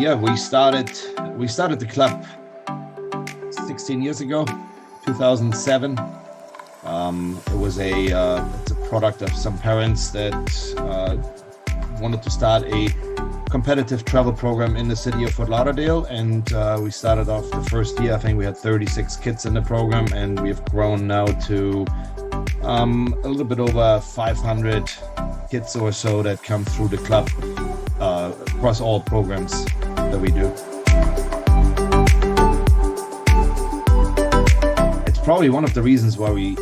yeah, we started the club 16 years ago, 2007. It was it's a product of some parents that wanted to start a competitive travel program in the city of Fort Lauderdale, and we started off the first year. I think we had 36 kids in the program, and we've grown now to a little bit over 500 kids or so that come through the club across all programs that we do. It's probably one of the reasons why we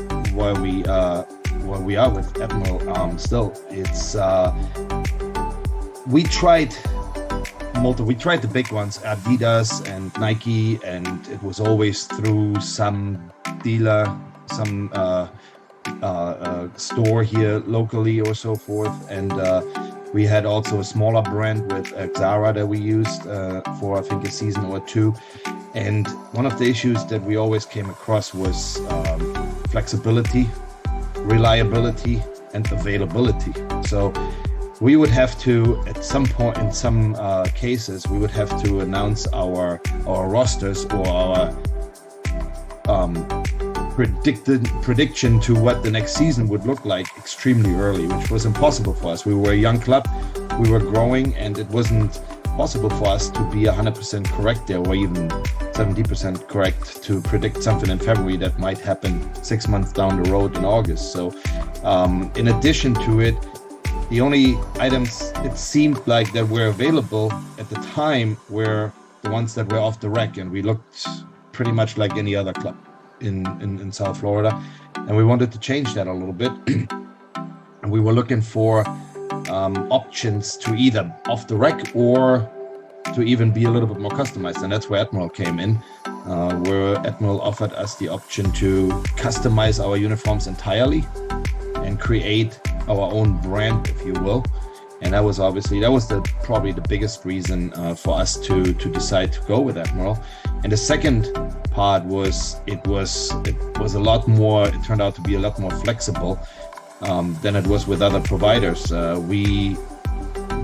are with Admiral still. It's we tried the big ones, Adidas and Nike, and it was always through some dealer, some store here locally or so forth. And we had also a smaller brand with Zara that we used for I think a season or two. And one of the issues that we always came across was flexibility, reliability, and availability. So we would have to, at some point, in some cases, we would have to announce our rosters or our prediction to what the next season would look like extremely early, which was impossible for us. We were a young club, we were growing, and it wasn't possible for us to be 100% correct there, or even 70% correct to predict something in February that might happen 6 months down the road in August. So in addition to it, the only items it seemed like that were available at the time were the ones that were off the rack, and we looked pretty much like any other club in South Florida, and we wanted to change that a little bit. And we were looking for options to either off the rack or to even be a little bit more customized, and that's where Admiral came in, where Admiral offered us the option to customize our uniforms entirely and create our own brand, if you will. And that was probably the biggest reason for us to decide to go with Admiral. And the second part was it was a lot more. It turned out to be a lot more flexible than it was with other providers. We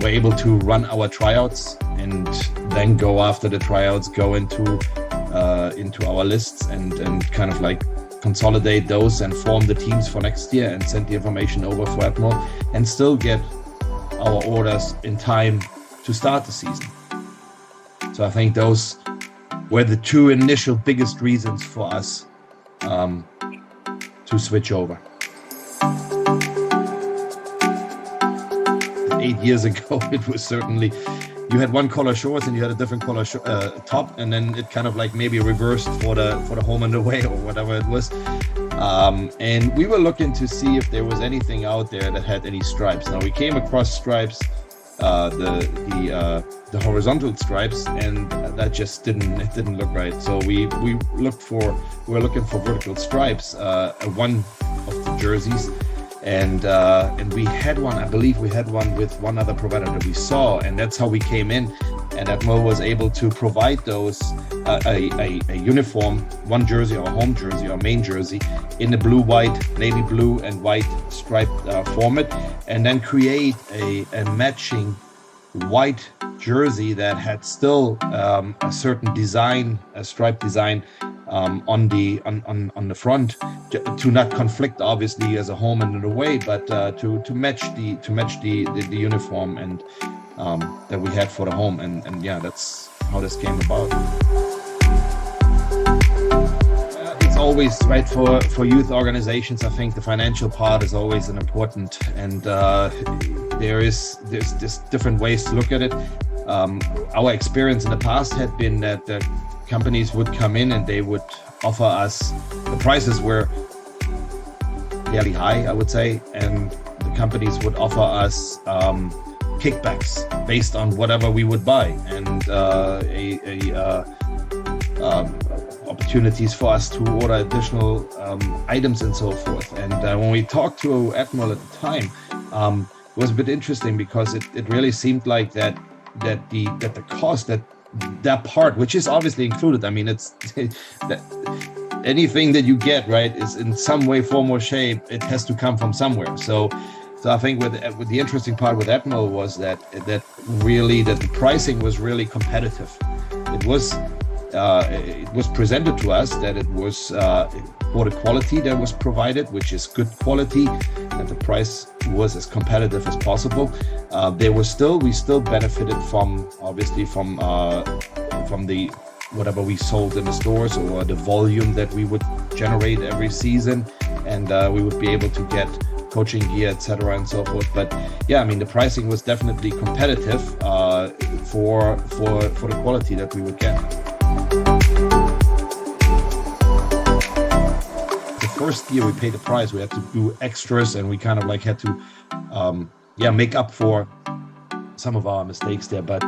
were able to run our tryouts and then go after the tryouts, go into our lists and kind of like consolidate those and form the teams for next year and send the information over for Admiral and still get our orders in time to start the season. So I think those were the two initial biggest reasons for us to switch over. 8 years ago, it was certainly, you had one color shorts and you had a different color top, and then it kind of like maybe reversed for the home and away or whatever it was. And we were looking to see if there was anything out there that had any stripes. Now we came across stripes, the horizontal stripes, and that just didn't look right. So we were looking for vertical stripes, one of the jerseys. And we had one, I believe we had one with one other provider that we saw, and that's how we came in. And Admiral was able to provide those, a uniform, one jersey, or home jersey, or main jersey, in the blue, white, navy blue, and white striped format, and then create a matching white jersey that had still a certain design, a stripe design on the front, to not conflict obviously as a home and an away, but to match the uniform and that we had for the home, and yeah, that's how this came about. It's always right for youth organizations. I think the financial part is always an important, and there's just different ways to look at it. Our experience in the past had been that the companies would come in and they would offer us, the prices were fairly high, I would say, and the companies would offer us kickbacks based on whatever we would buy, and opportunities for us to order additional items and so forth. And when we talked to Admiral at the time, it was a bit interesting because it really seemed like that the cost, that part, which is obviously included. I mean, it's anything that you get, right, is in some way, form, or shape, it has to come from somewhere. So So I think with the interesting part with Admiral was that the pricing was really competitive. It was presented to us that it was for the quality that was provided, which is good quality, and the price was as competitive as possible. We still benefited from the whatever we sold in the stores, or the volume that we would generate every season, and we would be able to get coaching gear, etc., and so forth. But yeah, I mean, the pricing was definitely competitive for the quality that we would get. The first year we paid the price, we had to do extras, and we kind of like had to make up for some of our mistakes there. But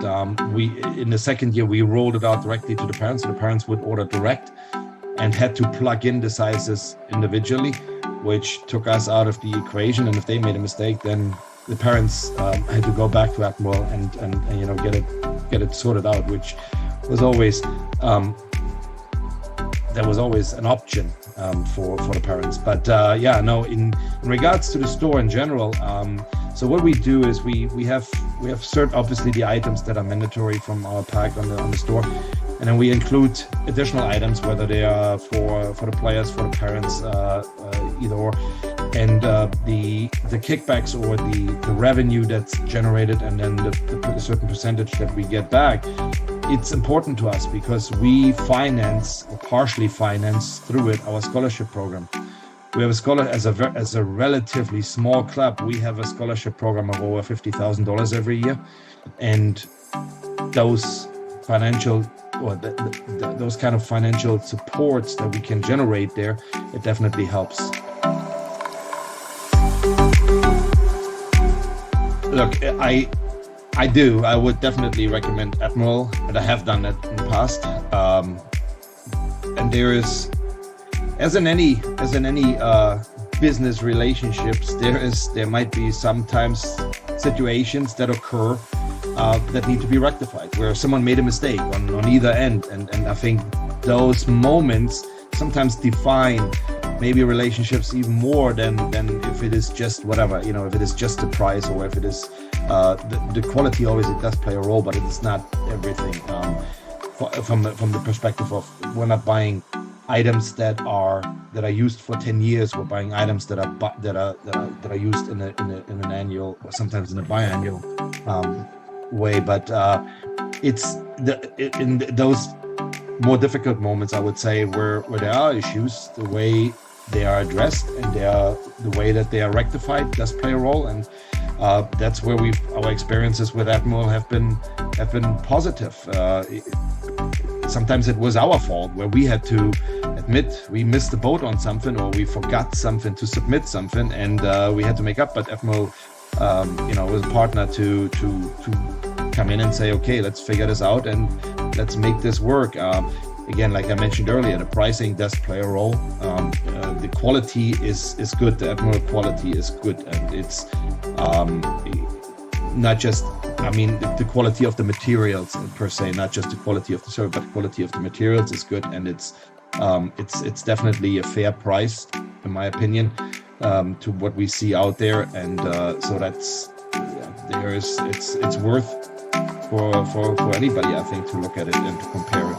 in the second year we rolled it out directly to the parents, so the parents would order direct and had to plug in the sizes individually, which took us out of the equation. And if they made a mistake, then the parents had to go back to Admiral and get it sorted out, which was always an option for the parents. But in regards to the store in general, so what we do is we have certain, obviously, the items that are mandatory from our pack on the store, and then we include additional items, whether they are for the players, for the parents, either or. And the kickbacks or the revenue that's generated, and then the certain percentage that we get back, it's important to us because we finance, or partially finance through it, our scholarship program. We have as a relatively small club, we have a scholarship program of over $50,000 every year, and those financial, or those kind of financial supports that we can generate there, it definitely helps. Look, I would definitely recommend Admiral, and I have done that in the past. And there is, as in any business relationships, there might be sometimes situations that occur that need to be rectified, where someone made a mistake on either end, and I think those moments sometimes define maybe relationships even more than if it is just whatever, if it is just the price, or if it is the quality. Always it does play a role, but it is not everything. From the perspective of, we're not buying items that are used for 10 years. We're buying items that are used in an annual, or sometimes in a biannual way. But in those more difficult moments, I would say, where there are issues, the way they are addressed and the way that they are rectified does play a role. And that's where our experiences with Admiral have been positive. Sometimes it was our fault, where we had to admit we missed the boat on something, or we forgot something, to submit something, and we had to make up. But Admiral, was a partner to come in and say, okay, let's figure this out and let's make this work. Again, like I mentioned earlier, the pricing does play a role. The quality is good. The Admiral quality is good, and it's not just, the quality of the materials per se, not just the quality of the service, but the quality of the materials is good, and it's definitely a fair price, in my opinion, to what we see out there, and so that's it's worth for anybody, I think, to look at it and to compare it.